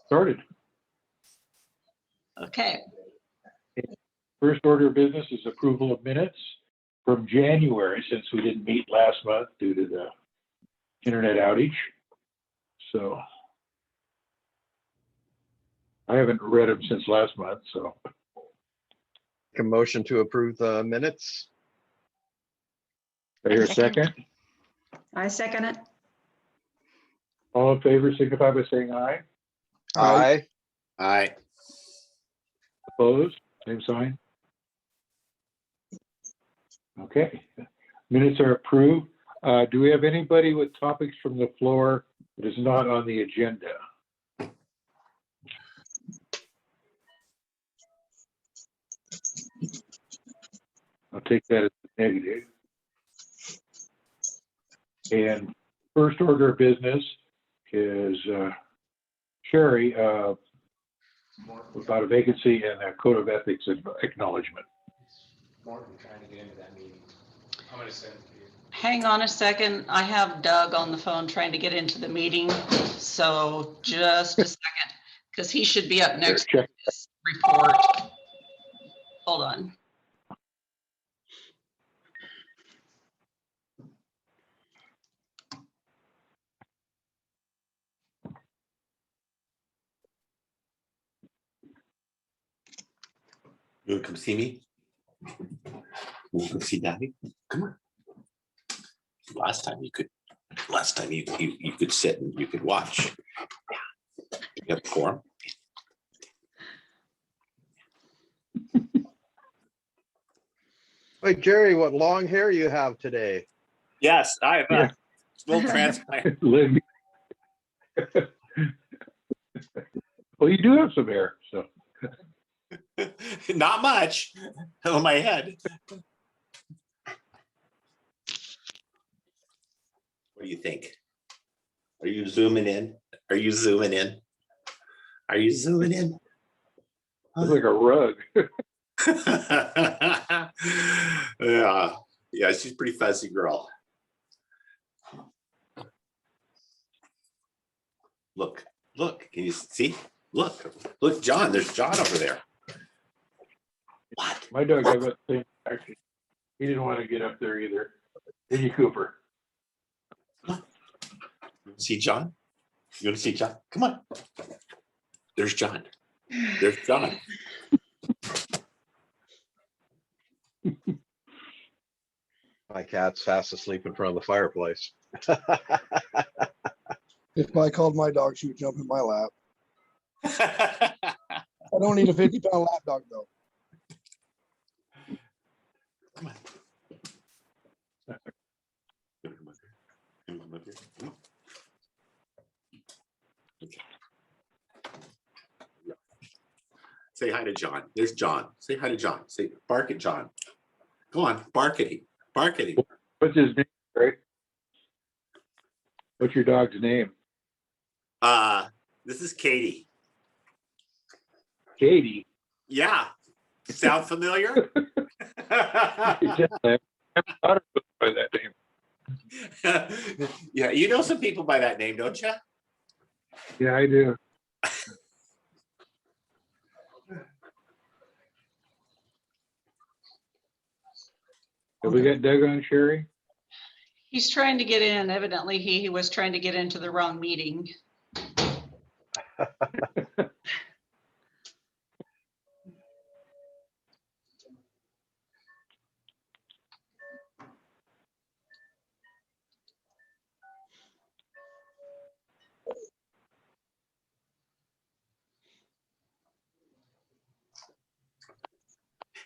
started. Okay. First order of business is approval of minutes from January, since we didn't meet last month due to the internet outage. So I haven't read them since last month, so. A motion to approve the minutes. I hear a second. I second it. All in favor, signify by saying aye. Aye. Aye. Opposed, same sign. Okay, minutes are approved. Do we have anybody with topics from the floor that is not on the agenda? I'll take that as a negative. And first order of business is Sherry about a vacancy and a code of ethics acknowledgement. Morton trying to get into that meeting. I'm gonna send it to you. Hang on a second. I have Doug on the phone trying to get into the meeting. So just a second, because he should be up next to Check. this report. Hold on. You wanna come see me? You wanna come see Daddy? Come on. Last time you could sit and you could watch. You have quorum. Hey, Jerry, what long hair you have today? Yes, I have Yeah. a little transplant. Liv. Well, you do have some hair, so. Not much on my head. What do you think? Are you zooming in? Are you zooming in? Are you zooming in? Looks like a rug. Yeah, she's a pretty fuzzy girl. Look, can you see? Look, John, there's John over there. What? My dog got the same action. He didn't want to get up there either. Did you, Cooper? See John? You want to see John? Come on. There's John. There's John. My cat's fast asleep in front of the fireplace. If I called my dog, she would jump in my lap. I don't need a 50-pound lap dog, though. Come on. Come up here. Come on. Okay. Say hi to John. There's John. Say hi to John. Say, bark at John. Go on, bark at him. Bark at him. What's his name, right? What's your dog's name? This is Katie. Katie. Yeah. Sound familiar? I never thought of it by that name. Yeah, you know some people by that name, don't you? Yeah, I do. Have we got Doug on, Sherry? He's trying to get in. Evidently, he was trying to get into the wrong meeting.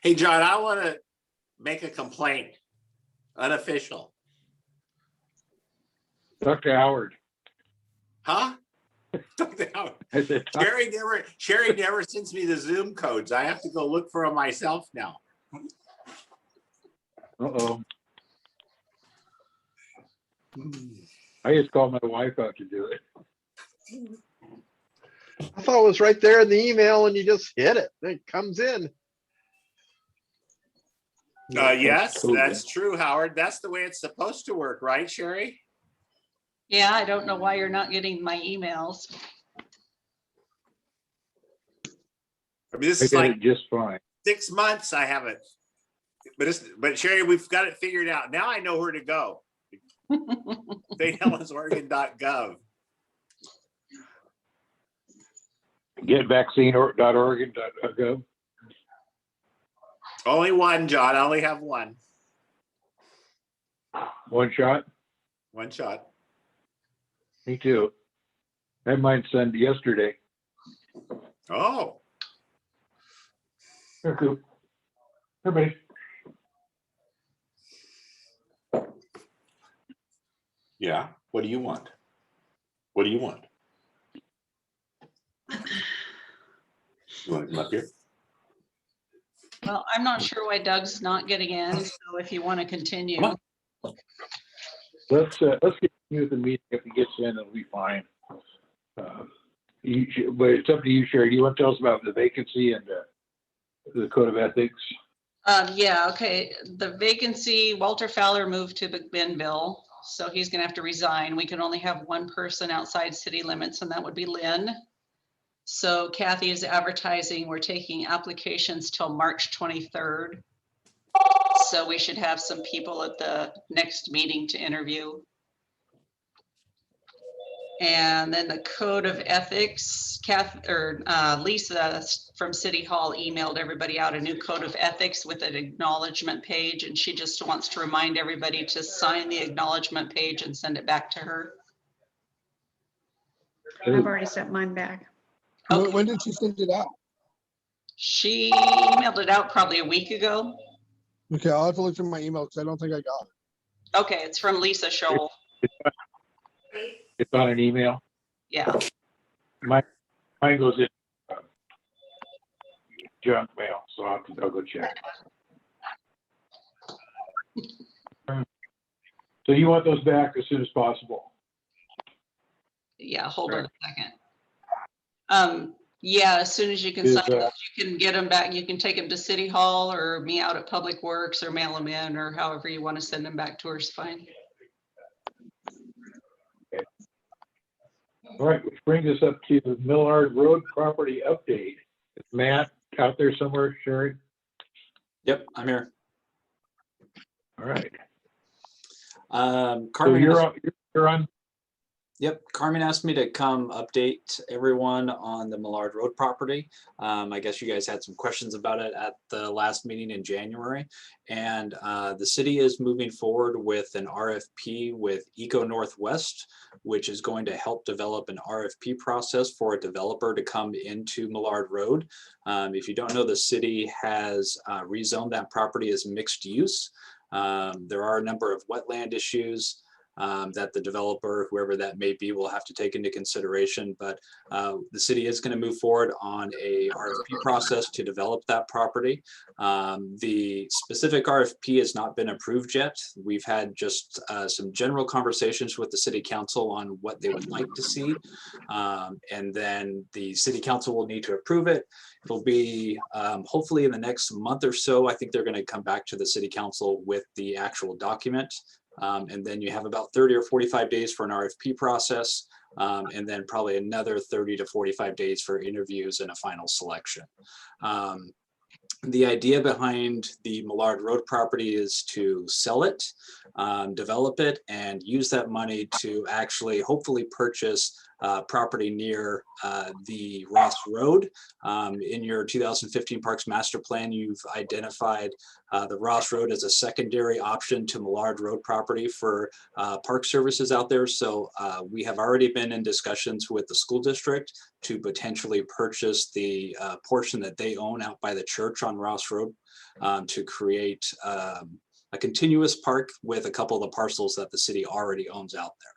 Hey, John, I want to make a complaint. Unofficial. Dr. Howard. Huh? Dr. Howard. I said, Sherry never sends me the Zoom codes. I have to go look for them myself now. uh-oh. I just called my wife out to do it. I thought it was right there in the email and you just hit it. It comes in. Yes, Totally. that's true, Howard. That's the way it's supposed to work, right, Sherry? Yeah, I don't know why you're not getting my emails. I mean, this I is did like it just fine. 6 months I haven't. But Sherry, we've got it figured out. Now I know where to go. StHelen'sOregon.gov. Getvaccine.oregon.gov. Only one, John. I only have one. One shot. One shot. Me too. I had mine sent yesterday. Oh, Here, Coop. Here, buddy. yeah. What do you want? What do you want? You want to come up here? Well, I'm not sure why Doug's not getting in, so if you want to continue. Come Let's continue with the meeting. If he gets in, it'll be fine. But it's up to you, Sherry. Do you want to tell us about the vacancy and the code of ethics? Yeah, okay. The vacancy, Walter Fowler moved to McMinnville, so he's gonna have to resign. We can only have one person outside city limits, and that would be Lynn. So Kathy is advertising. We're taking applications till March 23rd. So we should have some people at the next meeting to interview. And then the code of ethics, Lisa from City Hall emailed everybody out a new code of ethics with an acknowledgement page, and she just wants to remind everybody to sign the acknowledgement page and send it back to her. I've already sent mine back. Okay. When did she send it out? She emailed it out probably a week ago. Okay, I'll have to look through my email because I don't think I got it. Okay, it's from Lisa Scholl. It's on an email. Yeah. Mine goes in junk mail, so I'll go check. So you want those back as soon as possible? Yeah, hold on a second. Yeah, as soon as you can Is, sign those, you can get them back. You can take them to City Hall or me out at Public Works or mail them in, or however you want to send them back to her is fine. All right, which brings us up to the Millard Road property update. Is Matt out there somewhere, Sherry? Yep, I'm here. All right. So Carmen, you're on. yep, Carmen asked me to come update everyone on the Millard Road property. I guess you guys had some questions about it at the last meeting in January. And the city is moving forward with an RFP with Eco Northwest, which is going to help develop an RFP process for a developer to come into Millard Road. If you don't know, the city has rezoned that property as mixed use. There are a number of wetland issues that the developer, whoever that may be, will have to take into consideration. But the city is going to move forward on a RFP process to develop that property. The specific RFP has not been approved yet. We've had just some general conversations with the city council on what they would like to see. And then the city council will need to approve it. It'll be hopefully in the next month or so. I think they're going to come back to the city council with the actual document. And then you have about 30 or 45 days for an RFP process, and then probably another 30 to 45 days for interviews and a final selection. The idea behind the Millard Road property is to sell it, develop it, and use that money to actually hopefully purchase property near the Ross Road. In your 2015 Parks Master Plan, you've identified the Ross Road as a secondary option to Millard Road property for park services out there. So we have already been in discussions with the school district to potentially purchase the portion that they own out by the church on Ross Road to create a continuous park with a couple of the parcels that the city already owns out there.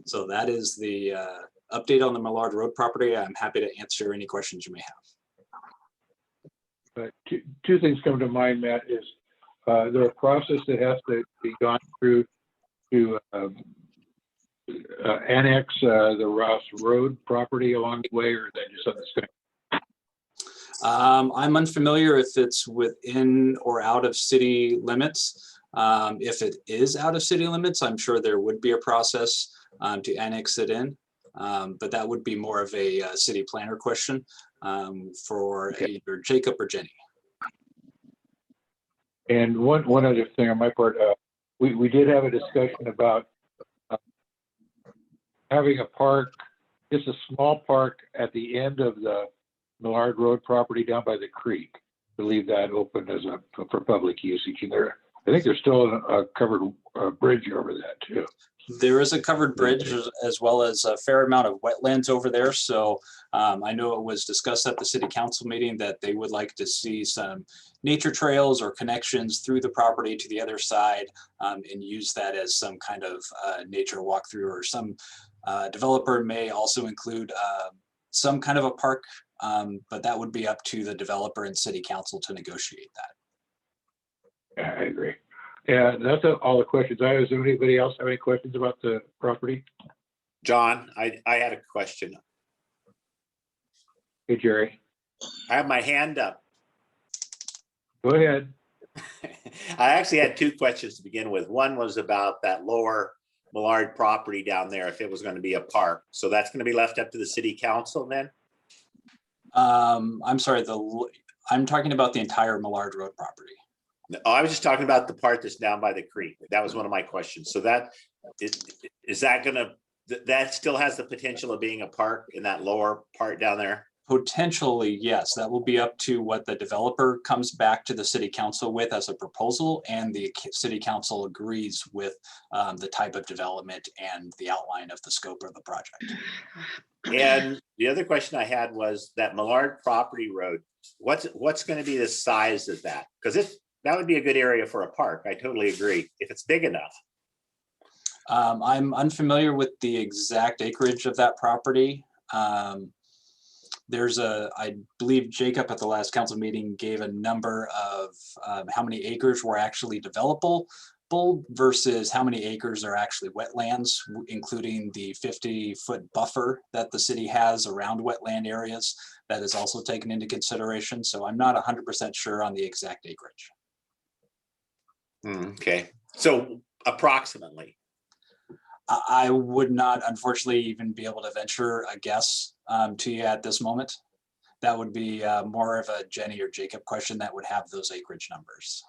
So that is the update on the Millard Road property. I'm happy to answer any questions you may have. Two things come to mind, Matt, is there a process that has to be gone through to annex the Ross Road property along the way, or is that just something that's going to... I'm unfamiliar if it's within or out of city limits. If it is out of city limits, I'm sure there would be a process to annex it in, but that would be more of a city planner question. for Okay. either Jacob or Jenny. And one other thing on my part, we did have a discussion about having a park, just a small park at the end of the Millard Road property down by the creek, to leave that open as for public usage. And I think there's still a covered bridge over that too. There is a covered bridge as well as a fair amount of wetlands over there. So I know it was discussed at the city council meeting that they would like to see some nature trails or connections through the property to the other side, and use that as some kind of nature walkthrough, or some developer may also include some kind of a park, but that would be up to the developer and city council to negotiate that. Yeah, I agree. Yeah, that's all the questions I have. Does anybody else have any questions about the property? John, I had a question. Hey, Jerry, I have my hand up. go ahead. I actually had two questions to begin with. One was about that lower Millard property down there, if it was going to be a park. So that's going to be left up to the city council then? I'm sorry, I'm talking about the entire Millard Road property. Oh, I was just talking about the part that's down by the creek. That was one of my questions. So that is that gonna, that still has the potential of being a park in that lower part down there? Potentially, yes. That will be up to what the developer comes back to the city council with as a proposal, and the city council agrees with the type of development and the outline of the scope of the project. And the other question I had was that Millard property road, what's going to be the size of that? Because that would be a good area for a park. I totally agree, if it's big enough. I'm unfamiliar with the exact acreage of that property. I believe Jacob at the last council meeting gave a number of how many acres were actually developable versus how many acres are actually wetlands, including the 50-foot buffer that the city has around wetland areas. That is also taken into consideration. So I'm not 100% sure on the exact acreage. Okay, so approximately. I would not, unfortunately, even be able to venture a guess to you at this moment. That would be more of a Jenny or Jacob question that would have those acreage numbers.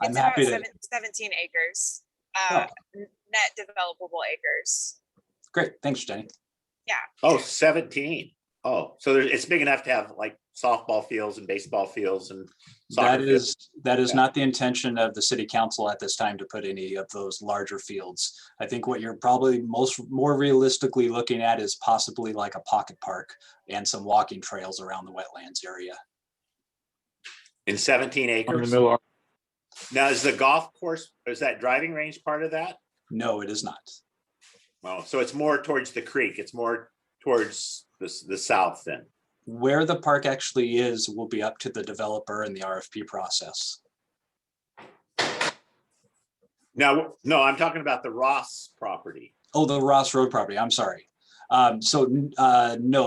I'm It's happy about to. 17 acres, Oh. net developable acres. Great, thanks, Jenny. Oh, 17. Oh, so it's big enough to have like softball fields and baseball fields and soccer fields. That is Yeah. not the intention of the city council at this time to put any of those larger fields. I think what you're probably more realistically looking at is possibly like a pocket park and some walking trails around the wetlands area. In 17 On the acres. Millard. Now, is the golf course, is that driving range part of that? No, it is not. Well, so it's more towards the creek. It's more towards the south then. Where the park actually is will be up to the developer and the RFP process. Now, no, I'm talking about the Ross property. Oh, the Ross Road property, I'm sorry. No,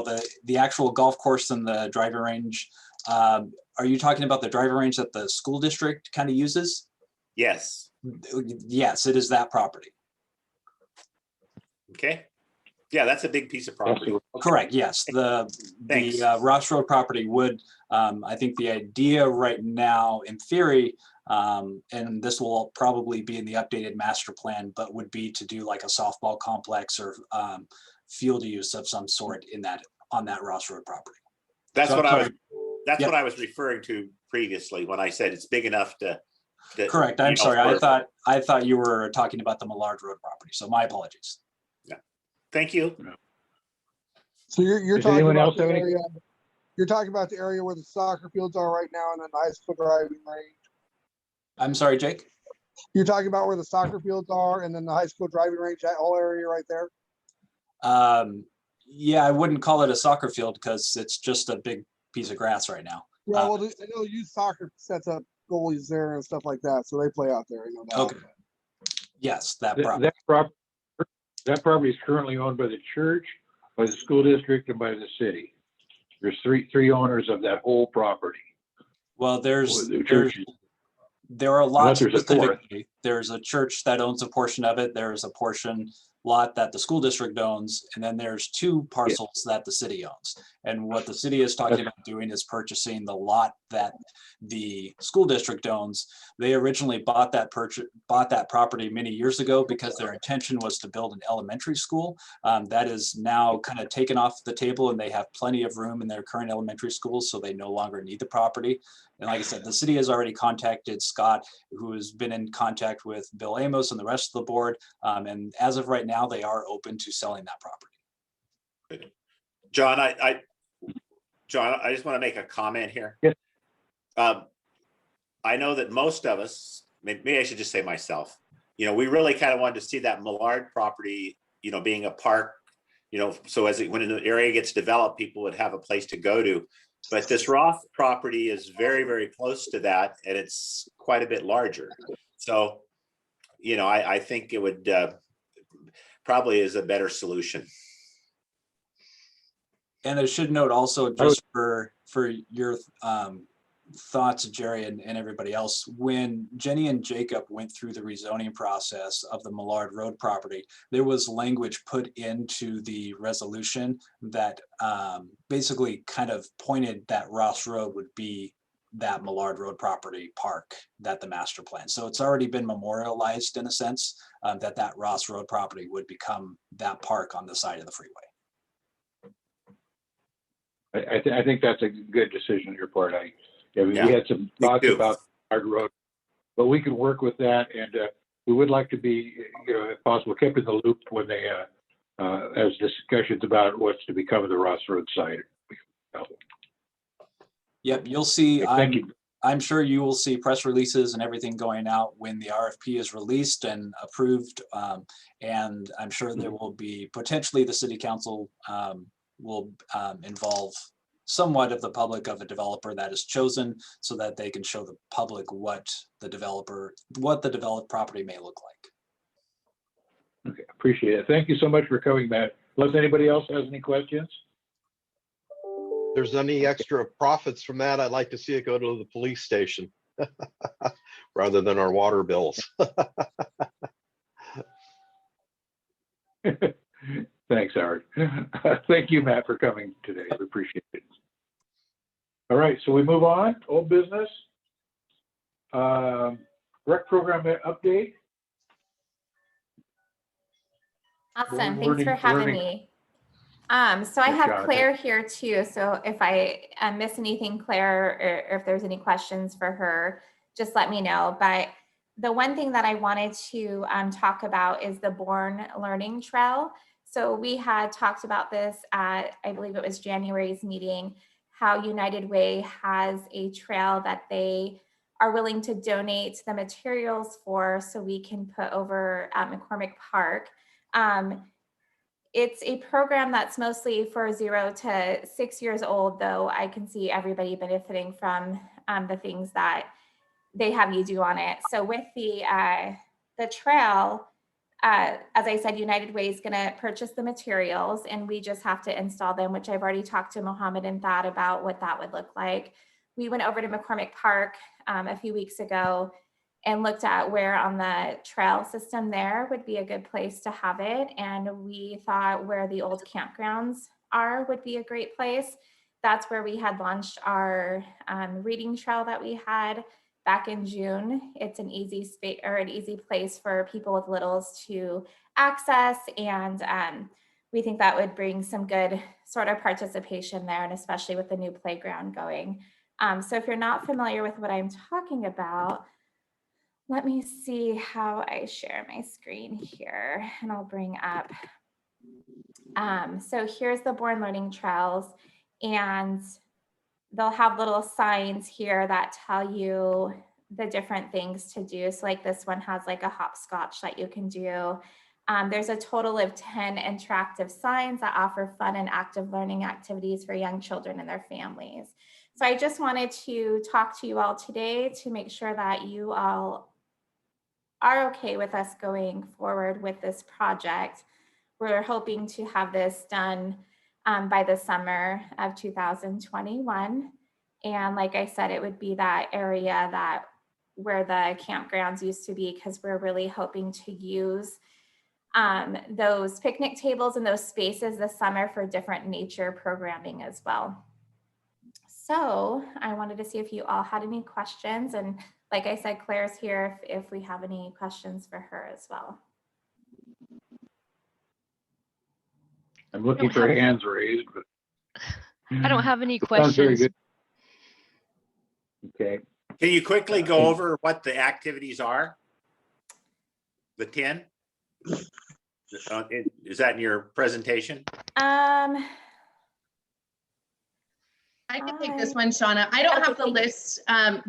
the actual golf course and the driving range, are you talking about the driving range that the school district kind of uses? Yes. Yes, it is that property. Okay. Yeah, that's a big piece of property. Correct, yes. The Thanks. Ross Road property would, I think the idea right now, in theory, and this will probably be in the updated master plan, but would be to do like a softball complex or field use of some sort on that Ross Road property. That's So what I'm I was. That's Yep. what I was referring to previously when I said it's big enough to. Correct, I'm sorry. I thought you were talking about the Millard Road property, so my apologies. Thank you. So you're Does talking anyone about else the have any- area, you're talking about the area where the soccer fields are right now and then the high school driving range. I'm sorry, Jake? You're talking about where the soccer fields are and then the high school driving range, that whole area right there? Yeah, I wouldn't call it a soccer field because it's just a big piece of grass right now. Yeah, well, I know youth soccer sets up goalies there and stuff like that, so they play out there, I know that. Okay. Yes, that property. That property is currently owned by the church, by the school district, and by the city. There's three owners of that whole property. Well, The church is- there are lots there's a fourth. specifically. There's a church that owns a portion of it. There's a portion lot that the school district owns, and then there's 2 parcels that the city owns. And what the city is talking about doing is purchasing the lot that the school district owns. They originally bought that property many years ago because their intention was to build an elementary school. That is now kind of taken off the table, and they have plenty of room in their current elementary schools, so they no longer need the property. And like I said, the city has already contacted Scott, who has been in contact with Bill Amos and the rest of the board. And as of right now, they are open to selling that property. John, I just want to make a comment here. Yes. I know that most of us, maybe I should just say myself, we really kind of wanted to see that Millard property, being a park, so when the area gets developed, people would have a place to go to. But this Roth property is very, very close to that, and it's quite a bit larger. So, I think it would probably is a better solution. And I should note also, just for your thoughts, Jerry, and everybody else, when Jenny and Jacob went through the rezoning process of the Millard Road property, there was language put into the resolution that basically kind of pointed that Ross Road would be that Millard Road property park, that the master plan. So it's already been memorialized in a sense, that Ross Road property would become that park on the side of the freeway. I think that's a good decision on your part. We had some thoughts about our road, but we could work with that, and we would like to be, if possible, kept in the loop when they, as discussions about what's to become of the Ross Road site. Yep, you'll see. Thank you. I'm sure you will see press releases and everything going out when the RFP is released and approved. And I'm sure there will be potentially the city council will involve somewhat of the public of a developer that is chosen, so that they can show the public what the developed property may look like. Okay, appreciate it. Thank you so much for coming, Matt. Unless anybody else has any questions? If there's any extra profits from that, I'd like to see it go to the police station rather than our water bills. Thanks, Howard. Thank you, Matt, for coming today. We appreciate it. All right, so we move on. Old business. Rec program update. Awesome. Learning- Thanks for having learning. me. So I Yes, have Jonathan. Claire here too. So if I miss anything, Claire, or if there's any questions for her, just let me know. But the one thing that I wanted to talk about is the Born Learning Trail. So we had talked about this at, I believe it was January's meeting, how United Way has a trail that they are willing to donate the materials for, so we can put over at McCormick Park. It's a program that's mostly for 0 to 6 years old, though I can see everybody benefiting from the things that they have you do on it. So with the trail, as I said, United Way is going to purchase the materials, and we just have to install them, which I've already talked to Mohammed and Thad about what that would look like. We went over to McCormick Park a few weeks ago and looked at where on the trail system there would be a good place to have it. And we thought where the old campgrounds are would be a great place. That's where we had launched our reading trail that we had back in June. It's an easy space or an easy place for people with littles to access. And we think that would bring some good sort of participation there, and especially with the new playground going. So if you're not familiar with what I'm talking about, let me see how I share my screen here, and I'll bring up. So here's the Born Learning Trails, and they'll have little signs here that tell you the different things to do. So like this one has like a hopscotch that you can do. There's a total of 10 interactive signs that offer fun and active learning activities for young children and their families. So I just wanted to talk to you all today to make sure that you all are okay with us going forward with this project. We're hoping to have this done by the summer of 2021. And like I said, it would be that area that where the campgrounds used to be, because we're really hoping to use those picnic tables and those spaces this summer for different nature programming as well. So I wanted to see if you all had any questions. And like I said, Claire's here if we have any questions for her as well. I'm looking for hands raised, but. I don't have any Sounds very questions. good. Okay. Can you quickly go over what the activities are? The 10? Is that in your presentation? I can take this one, Shauna. I don't have the list.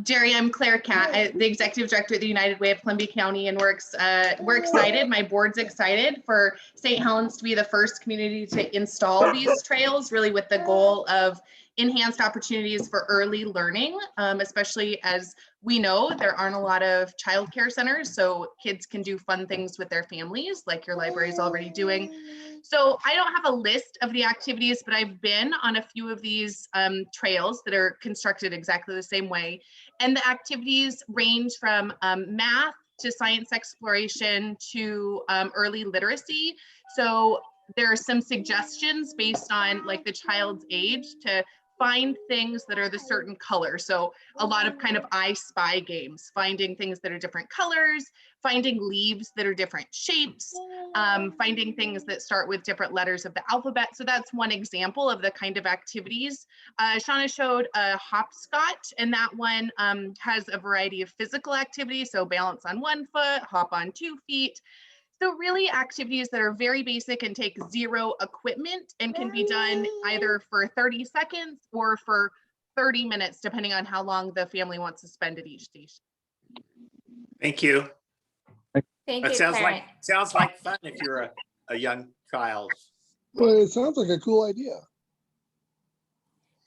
Jerry, I'm Claire Cat, the executive director at the United Way of Columbia County, and we're excited. My board's excited for St. Helens to be the first community to install these trails, really with the goal of enhanced opportunities for early learning, especially as we know there aren't a lot of childcare centers, so kids can do fun things with their families, like your library is already doing. So I don't have a list of the activities, but I've been on a few of these trails that are constructed exactly the same way. And the activities range from math to science exploration to early literacy. So there are some suggestions based on like the child's age to find things that are the certain color. So a lot of kind of I Spy games, finding things that are different colors, finding leaves that are different shapes, finding things that start with different letters of the alphabet. So that's one example of the kind of activities. Shauna showed a hopscotch, and that one has a variety of physical activities. So balance on 1 foot, hop on 2 feet. So really activities that are very basic and take zero equipment and can be done either for 30 seconds or for 30 minutes, depending on how long the family wants to spend at each station. Thank you. Thank That you, sounds like fun if you're a young child. Well, it sounds like a cool idea.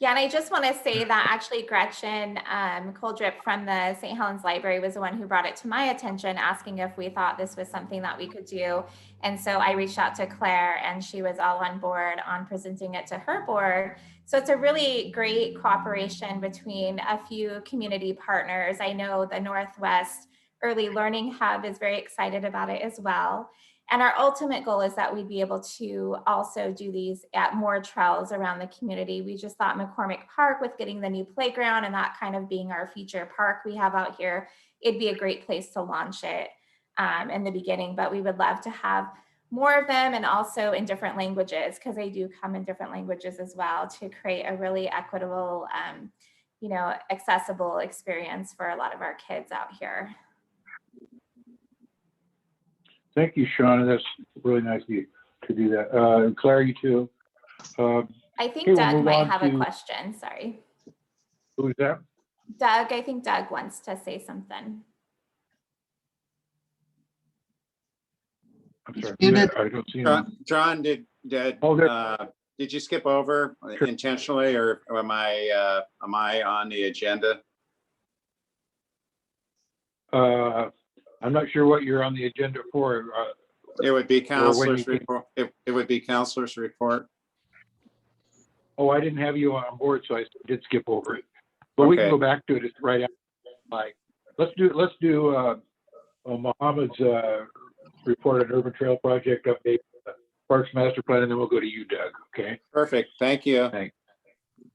Yeah, and I just want to say that actually Gretchen Coldrip from the St. Helens Library was the one who brought it to my attention, asking if we thought this was something that we could do. And so I reached out to Claire, and she was all on board on presenting it to her board. So it's a really great cooperation between a few community partners. I know the Northwest Early Learning Hub is very excited about it as well. And our ultimate goal is that we'd be able to also do these at more trails around the community. We just thought McCormick Park, with getting the new playground and that kind of being our feature park we have out here, it'd be a great place to launch it in the beginning. But we would love to have more of them, and also in different languages, because they do come in different languages as well, to create a really equitable, accessible experience for a lot of our kids out here. Thank you, Shauna. That's really nice of you to do that. Claire, you too. I think okay, Doug we'll might have a question. Sorry. Who's that? Doug, I think Doug wants to say something. I'm sorry. Muted. I don't see him. John, did you skip over intentionally, or am I on the agenda? I'm not sure what you're on the agenda for. It would be counselor's report. It would be counselor's report. Oh, I didn't have you on board, so I did skip over it. But we can go back to it right after. Like, let's do Mohammed's report on urban trail project update, Parks Master Plan, and then we'll go to you, Doug. Okay. Perfect. Thank you. Thanks.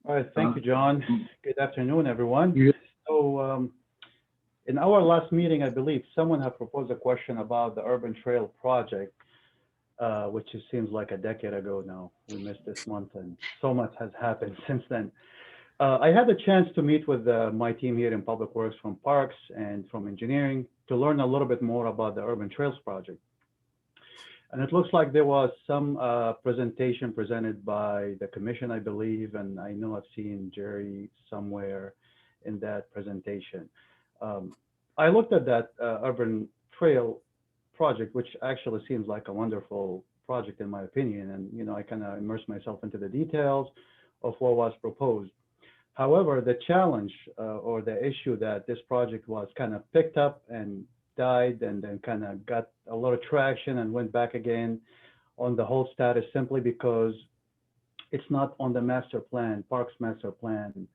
All right. Thank you, John. Good afternoon, everyone. Yeah. So in our last meeting, I believe someone had proposed a question about the urban trail project, which it seems like a decade ago now. We missed this month, and so much has happened since then. I had the chance to meet with my team here in Public Works from Parks and from Engineering to learn a little bit more about the Urban Trails project. And it looks like there was some presentation presented by the commission, I believe, and I know I've seen Jerry somewhere in that presentation. I looked at that urban trail project, which actually seems like a wonderful project in my opinion. And, I kind of immersed myself into the details of what was proposed. However, the challenge or the issue that this project was kind of picked up and died and then kind of got a lot of traction and went back again on the whole status, simply because it's not on the master plan, Parks Master Plan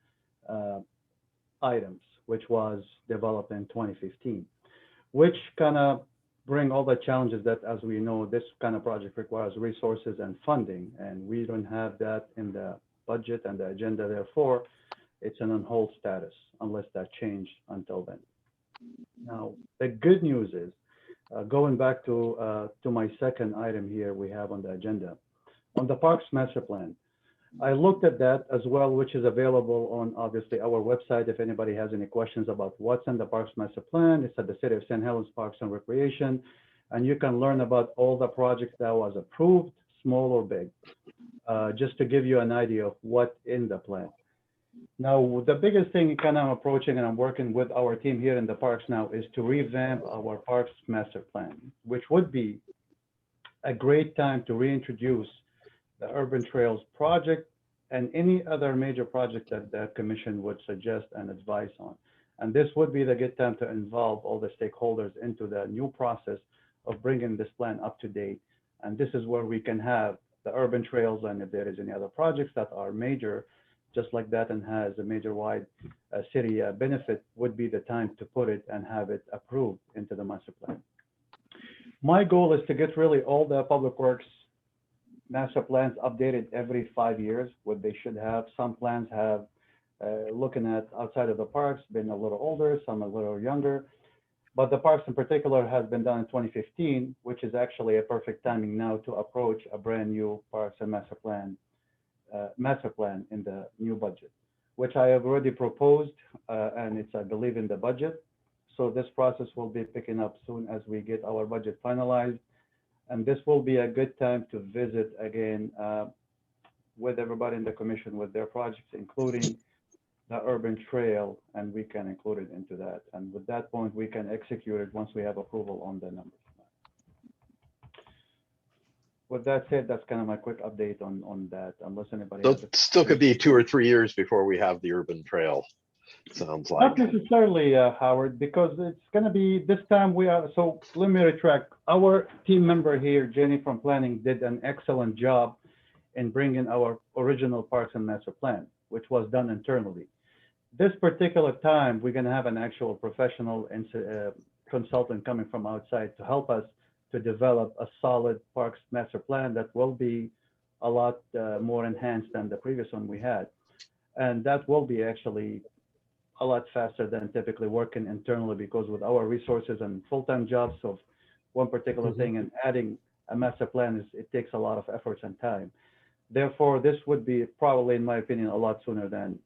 items, which was developed in 2015, which kind of bring all the challenges that, as we know, this kind of project requires resources and funding, and we don't have that in the budget and the agenda. Therefore, it's an on hold status unless that changed until then. Now, the good news is, going back to my second item here we have on the agenda, on the Parks Master Plan. I looked at that as well, which is available on obviously our website. If anybody has any questions about what's in the Parks Master Plan, it's at the City of St. Helens Parks and Recreation, and you can learn about all the projects that was approved, small or big, just to give you an idea of what's in the plan. Now, the biggest thing kind of I'm approaching, and I'm working with our team here in the parks now, is to revamp our Parks Master Plan, which would be a great time to reintroduce the Urban Trails project and any other major project that the commission would suggest and advise on. And this would be the good time to involve all the stakeholders into the new process of bringing this plan up to date. And this is where we can have the Urban Trails, and if there is any other projects that are major, just like that, and has a major wide city benefit, would be the time to put it and have it approved into the master plan. My goal is to get really all the public works master plans updated every 5 years, what they should have. Some plans have, looking at outside of the parks, been a little older, some a little younger. But the parks in particular has been done in 2015, which is actually a perfect timing now to approach a brand new parks and master plan in the new budget, which I have already proposed, and it's, I believe, in the budget. So this process will be picking up soon as we get our budget finalized. And this will be a good time to visit again with everybody in the commission with their projects, including the urban trail, and we can include it into that. And with that point, we can execute it once we have approval on the numbers. With that said, that's kind of my quick update on that, unless anybody So has it still could be 2 or 3 years before we have the urban trail, sounds like. Not necessarily, Howard, because it's going to be this time we are. So let me retract. Our team member here, Jenny from planning, did an excellent job in bringing our original parks and master plan, which was done internally. This particular time, we're going to have an actual professional consultant coming from outside to help us to develop a solid parks master plan that will be a lot more enhanced than the previous one we had. And that will be actually a lot faster than typically working internally, because with our resources and full-time jobs of one particular thing and adding a master plan, it takes a lot of efforts and time. Therefore, this would be probably, in my opinion, a lot sooner than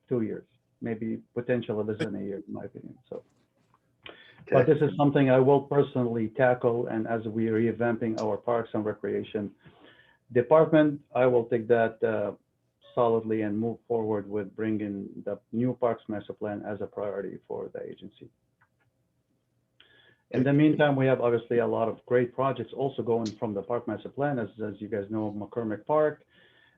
2 years, maybe potentially less than a year, in my opinion. So, but this is something I will personally tackle, and as we are revamping our parks and recreation department, I will take that solidly and move forward with bringing the new parks master plan as a priority for the agency. In the meantime, we have obviously a lot of great projects also going from the park master plan. As you guys know, McCormick Park,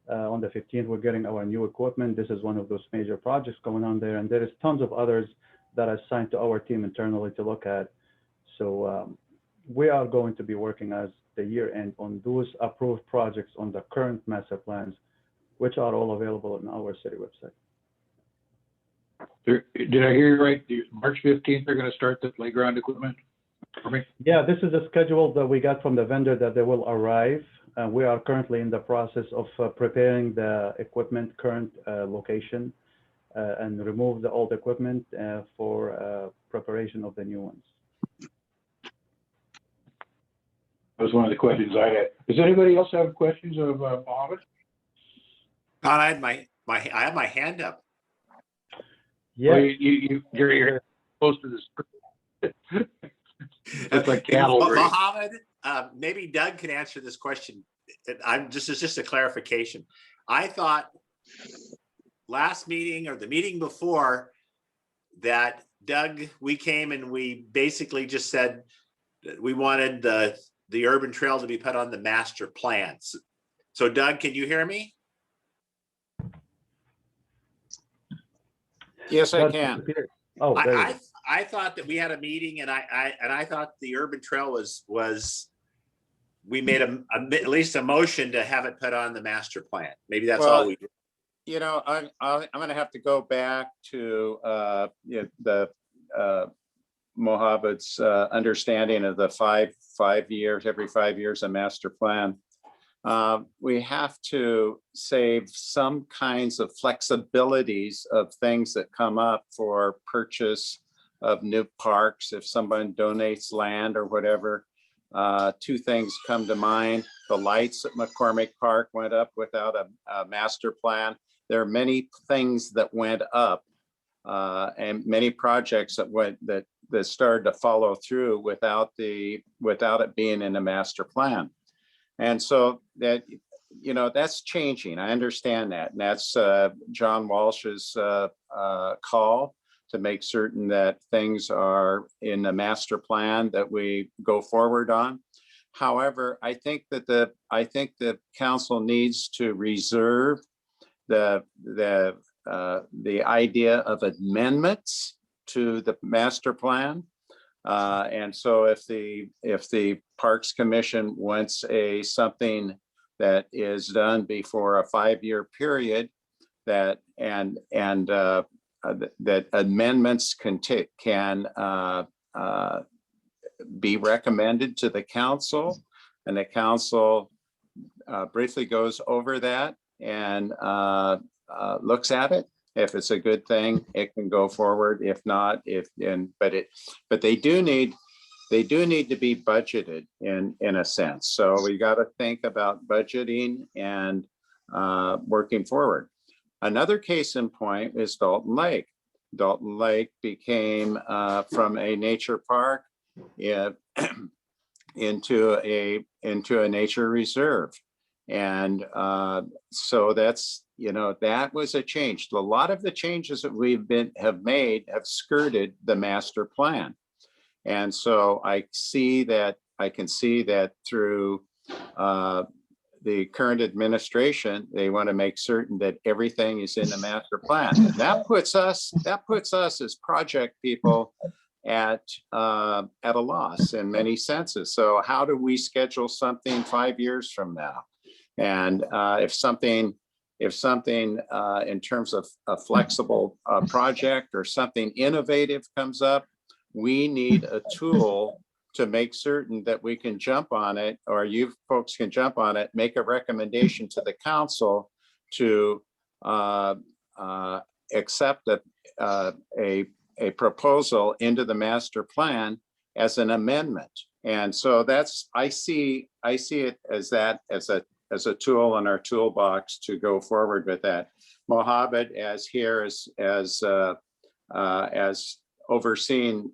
on the 15th, we're getting our new equipment. This is one of those major projects going on there. And there is tons of others that are assigned to our team internally to look at. So we are going to be working as the year end on those approved projects on the current master plans, which are all available on our city website. Did I hear you right? March 15th, they're going to start the playground equipment for me? Yeah, this is a schedule that we got from the vendor that they will arrive. We are currently in the process of preparing the equipment current location and remove the old equipment for preparation of the new ones. That was one of the questions I had. Does anybody else have questions of Mohammed? I had I have my hand up. Yeah, well, you're close to this. It's like cattle. Mohammed, maybe Doug can answer this question. It's just a clarification. I thought last meeting or the meeting before that, Doug, we came and we basically just said that we wanted the urban trail to be put on the master plans. So Doug, can you hear me? Yes, I can. Oh, I thought that we had a meeting, and I thought the urban trail was we made at least a motion to have it put on the master plan. Maybe that's all we did. You know, I'm going to have to go back to the Mohammed's understanding of the every 5 years, a master plan. We have to save some kinds of flexibilities of things that come up for purchase of new parks. If someone donates land or whatever, two things come to mind. The lights at McCormick Park went up without a master plan. There are many things that went up and many projects that started to follow through without it being in a master plan. And so that, that's changing. I understand that. And that's John Walsh's call to make certain that things are in the master plan that we go forward on. However, I think the council needs to reserve the idea of amendments to the master plan. And so if the Parks Commission wants something that is done before a 5-year period, that amendments can be recommended to the council, and the council briefly goes over that and looks at it. If it's a good thing, it can go forward. If not, but they do need to be budgeted in a sense. So we got to think about budgeting and working forward. Another case in point is Dalton Lake. Dalton Lake became from a nature park into a nature reserve. And so that's, that was a change. A lot of the changes that have made have skirted the master plan. And so I can see that through the current administration, they want to make certain that everything is in the master plan. That puts us as project people at a loss in many senses. So how do we schedule something 5 years from now? And if something in terms of a flexible project or something innovative comes up, we need a tool to make certain that we can jump on it, or you folks can jump on it, make a recommendation to the council to accept a proposal into the master plan as an amendment. And so I see it as a tool in our toolbox to go forward with that. Mohammed, as overseeing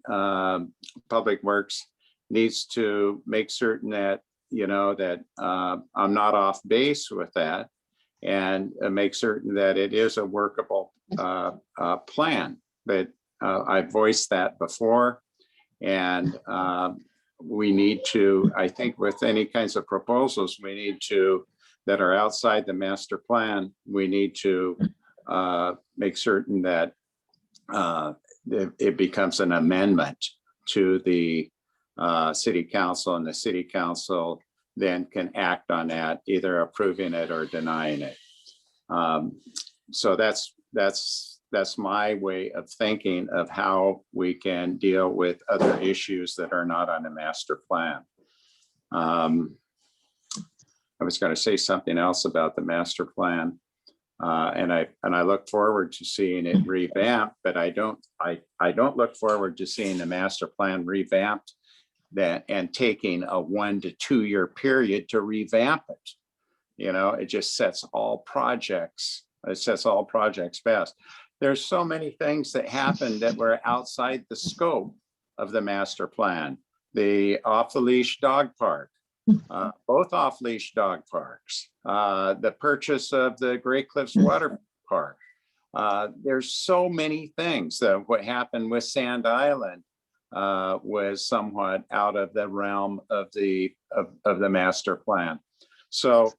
Public Works, needs to make certain that I'm not off base with that, and make certain that it is a workable plan. But I've voiced that before, and we need to, I think, with any kinds of proposals that are outside the master plan, we need to make certain that it becomes an amendment to the city council, and the city council then can act on that, either approving it or denying it. So that's my way of thinking of how we can deal with other issues that are not on the master plan. I was going to say something else about the master plan, and I look forward to seeing it revamped, but I don't look forward to seeing the master plan revamped and taking a 1 to 2 year period to revamp it. It just sets all projects fast. There's so many things that happened that were outside the scope of the master plan. The off-the-leash dog park, both off-leash dog parks, the purchase of the Great Cliffs Water Park. There's so many things. What happened with Sand Island was somewhat out of the realm of the master plan. So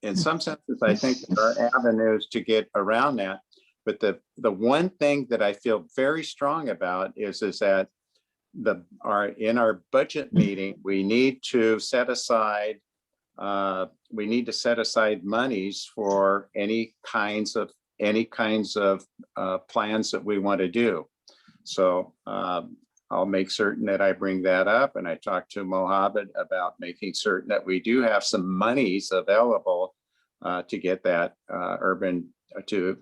in some senses, I think there are avenues to get around that. But the one thing that I feel very strong about is that in our budget meeting, we need to set aside monies for any kinds of plans that we want to do. So I'll make certain that I bring that up. And I talked to Mohammed about making certain that we do have some monies available to get that to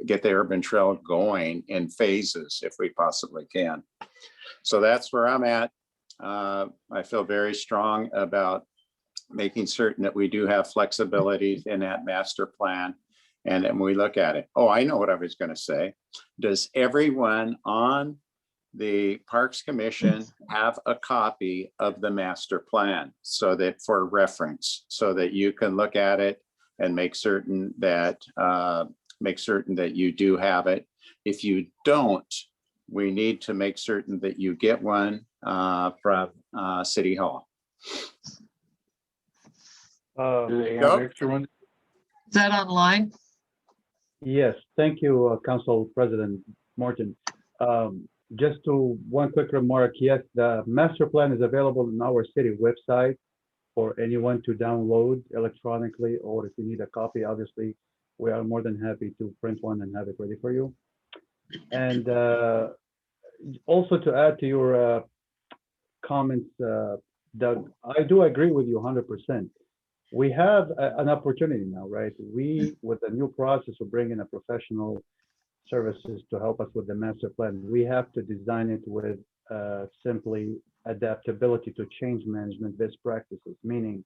get the urban trail going in phases if we possibly can. So that's where I'm at. I feel very strong about making certain that we do have flexibility in that master plan. And then we look at it. Oh, I know what I was going to say. Does everyone on the Parks Commission have a copy of the master plan so that for reference, so that you can look at it and make certain that you do have it? If you don't, we need to make certain that you get one from City Hall. Do they have extra ones? Is that online? Yes, thank you, Council President Morton. Just to one quick remark, yes, the master plan is available on our city website for anyone to download electronically, or if you need a copy, obviously, we are more than happy to print one and have it ready for you. And also to add to your comments, Doug, I do agree with you 100%. We have an opportunity now, right? We, with the new process of bringing a professional services to help us with the master plan, we have to design it with simply adaptability to change management best practices, meaning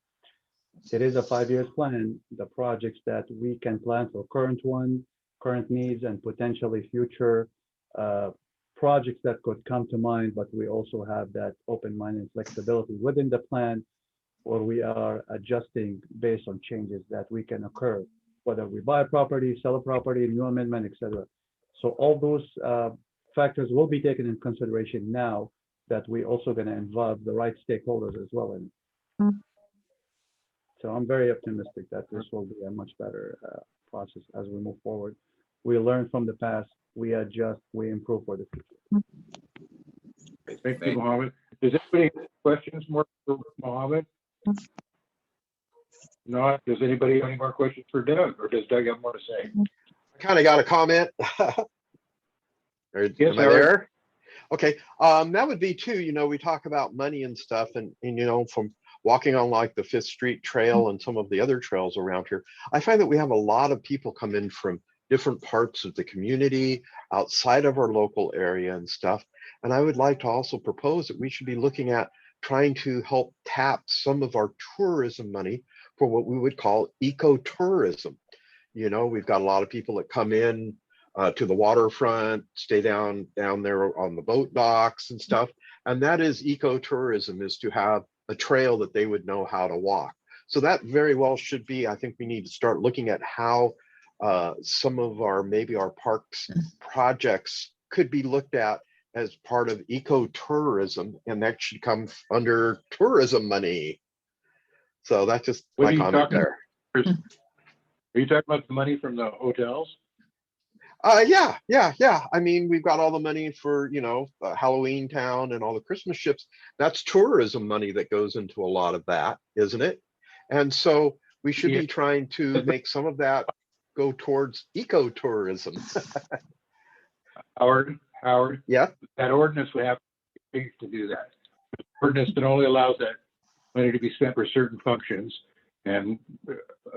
it is a 5-year plan. The projects that we can plan for current needs and potentially future projects that could come to mind, but we also have that open mind and flexibility within the plan, or we are adjusting based on changes that we can occur, whether we buy a property, sell a property, new amendment, etc. So all those factors will be taken into consideration now that we also going to involve the right stakeholders as well in it. So I'm very optimistic that this will be a much better process as we move forward. We learn from the past, we adjust, we improve for the future. Thank you, Mohammed. Does anybody have questions more for Mohammed? No, does anybody have any more questions for Doug, or does Doug have more to say? I kind of got a comment. Yes, am I there? Okay, that would be too, you know, we talk about money and stuff, and you know, from walking on like the 5th Street Trail and some of the other trails around here, I find that we have a lot of people come in from different parts of the community, outside of our local area and stuff. And I would like to also propose that we should be looking at trying to help tap some of our tourism money for what we would call ecotourism. You know, we've got a lot of people that come in to the waterfront, stay down there on the boat docks and stuff. And that is ecotourism, is to have a trail that they would know how to walk. So that very well should be, I think we need to start looking at how some of our, maybe our parks projects could be looked at as part of ecotourism, and that should come under tourism money. So that's just What my comment there. Are you talking about the money from the hotels? Yeah. I mean, we've got all the money for, you know, Halloween Town and all the Christmas ships. That's tourism money that goes into a lot of that, isn't it? And so we should be trying to make some of that go towards ecotourism. Howard, yeah, that ordinance would have to do that. Ordinance that only allows that money to be spent for certain functions, and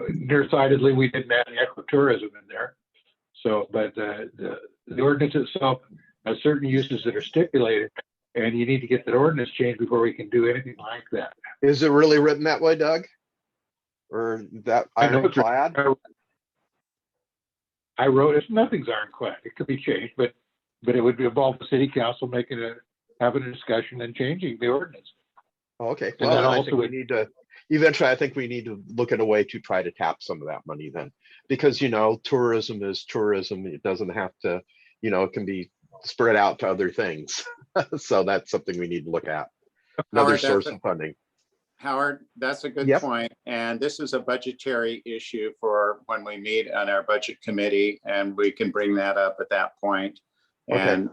nearsightedly we didn't add ecotourism in there. So, but the ordinance itself has certain uses that are stipulated, and you need to get that ordinance changed before we can do anything like that. Is it really written that way, Doug? Or that ironclad? I wrote it. Nothing's ironclad. It could be changed, but it would involve the city council having a discussion and changing the ordinance. Okay. And well, then I think we need to eventually. I think we need to look at a way to try to tap some of that money then, because you know, tourism is tourism. It doesn't have to, you know, it can be spread out to other things. So that's something we need to look at. Another source of funding. Howard, that's a good point. And this is a budgetary issue for when we meet on our budget committee, and we can bring that up at that point. Okay.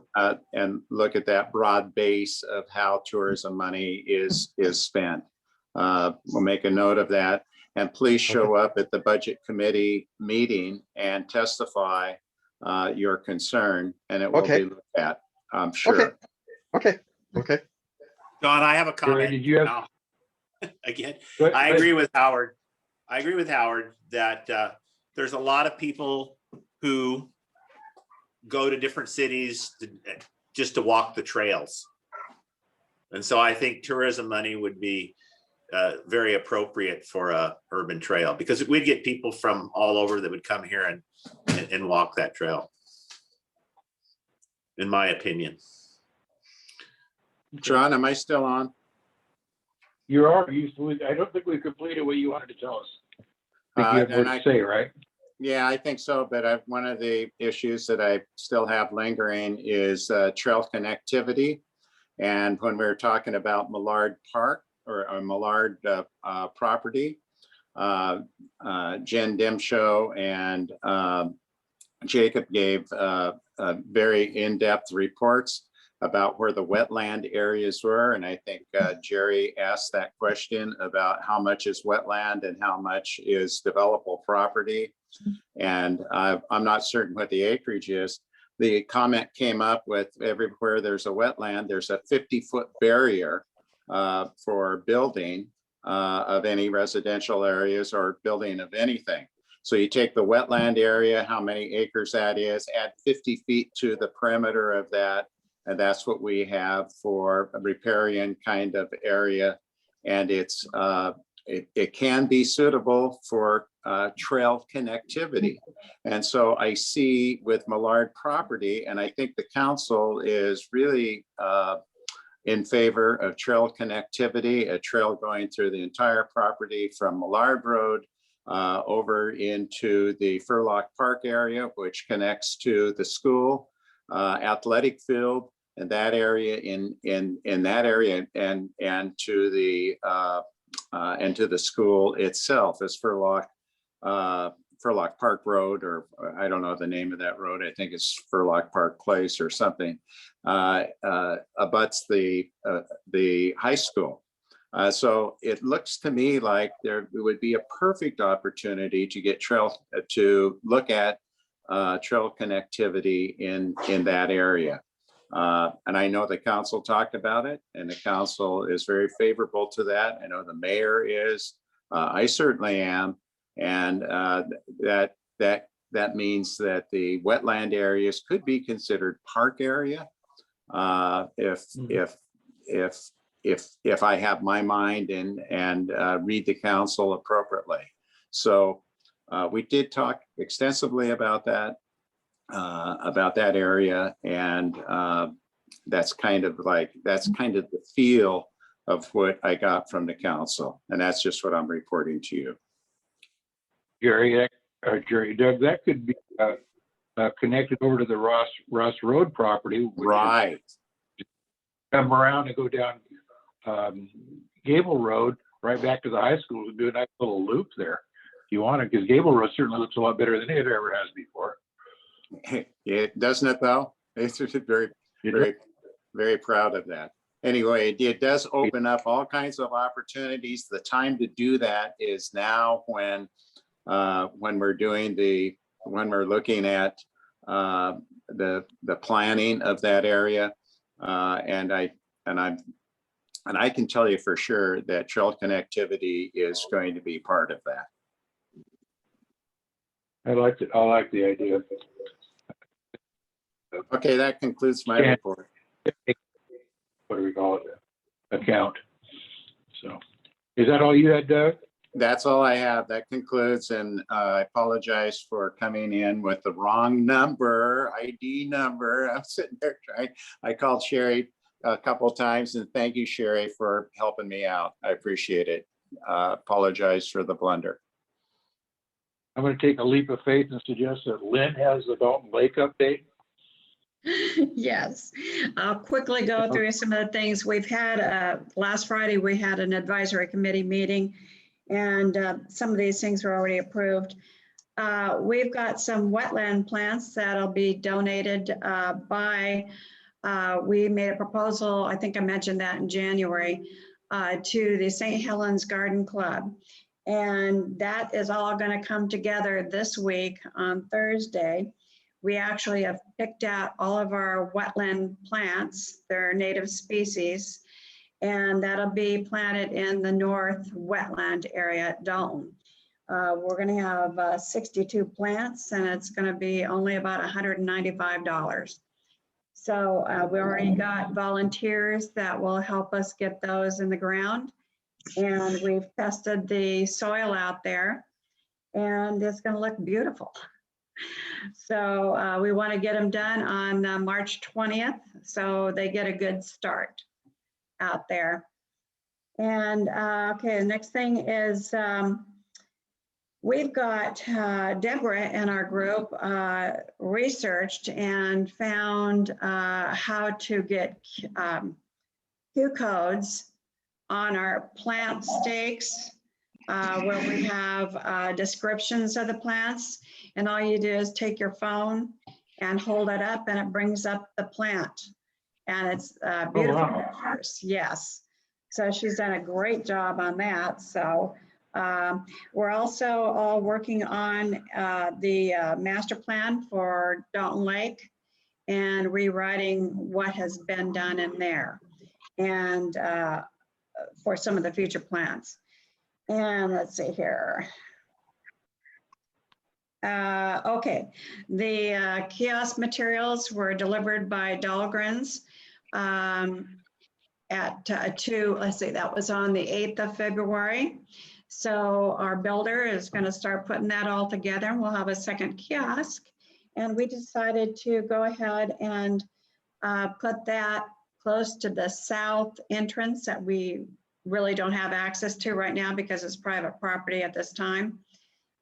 And look at that broad base of how tourism money is spent. We'll make a note of that, and please show up at the budget committee meeting and testify your concern, and it will be looked at, I'm sure. Okay, okay. John, I have a Jerry, comment. did you have? now. Again, Go ahead. I agree with Howard. I agree with Howard that there's a lot of people who go to different cities just to walk the trails. And so I think tourism money would be very appropriate for a urban trail, because we'd get people from all over that would come here and walk that trail, in my opinion. John, am I still on? You are. I don't think we completed what you wanted to tell us. I think you have more to say, right? Yeah, I think so. But one of the issues that I still have lingering is trail connectivity. And when we were talking about Millard Park or Millard property, Jen Dimshow and Jacob gave very in-depth reports about where the wetland areas were. And I think Jerry asked that question about how much is wetland and how much is developable property. And I'm not certain what the acreage is. The comment came up with everywhere there's a wetland, there's a 50-foot barrier for building of any residential areas or building of anything. So you take the wetland area, how many acres that is, add 50 feet to the perimeter of that, and that's what we have for a riparian kind of area. And it's it can be suitable for trail connectivity. And so I see with Millard property, and I think the council is really in favor of trail connectivity, a trail going through the entire property from Millard Road over into the Furlock Park area, which connects to the school, athletic field, and that area in that area, and to the school itself as Furlock Park Road, or I don't know the name of that road. I think it's Furlock Park Place or something. Abuts the high school. So it looks to me like there would be a perfect opportunity to get to look at trail connectivity in that area. And I know the council talked about it, and the council is very favorable to that. I know the mayor is. I certainly am, and that means that the wetland areas could be considered park area if I have my mind and read the council appropriately. So we did talk extensively about that area, and that's kind of the feel of what I got from the council, and that's just what I'm reporting to you. Jerry, Doug, that could be connected over to the Ross Road property. Right. Come around and go down Gable Road right back to the high school and do a nice little loop there. If you want to, because Gable Road certainly looks a lot better than it ever has before. It doesn't it though? It's very, very, very proud of that. Anyway, it does open up all kinds of opportunities. The time to do that is now when we're looking at the planning of that area, and I can tell you for sure that trail connectivity is going to be part of that. I like the idea. Okay, that concludes my report. What do we call it? Account. So, is that all you had, Doug? That's all I have. That concludes, and I apologize for coming in with the wrong ID number. I'm sitting there trying. I called Sherry a couple of times, and thank you, Sherry, for helping me out. I appreciate it. Apologize for the blunder. I'm going to take a leap of faith and suggest that Lynn has the Dalton Lake update. Yes, I'll quickly go through some of the things we've had. Last Friday, we had an advisory committee meeting, and some of these things were already approved. We've got some wetland plants that'll be donated we made a proposal, I think I mentioned that in January, to the St. Helens Garden Club. And that is all going to come together this week on Thursday. we actually have picked out all of our wetland plants, they're native species, and that'll be planted in the north wetland area at Dalton. We're gonna have 62 plants, and it's gonna be only about $195. So we already got volunteers that will help us get those in the ground. And we've tested the soil out there, and it's gonna look beautiful. So we wanna get them done on March 20th, so they get a good start out there. And okay, the next thing is, we've got Deborah in our group researched and found how to get Q codes on our plant stakes where we have descriptions of the plants. And all you do is take your phone and hold it up, and it brings up the plant. And it's beautiful pictures, yes. So she's done a great job on that. So we're also all working on the master plan for Dalton Lake and rewriting what has been done in there, and for some of the future plans. And let's see here. Okay, the kiosk materials were delivered by Dahlgren's let's see, that was on the 8th of February. So our builder is going to start putting that all together, and we'll have a second kiosk. And we decided to go ahead and put that close to the south entrance that we really don't have access to right now because it's private property at this time.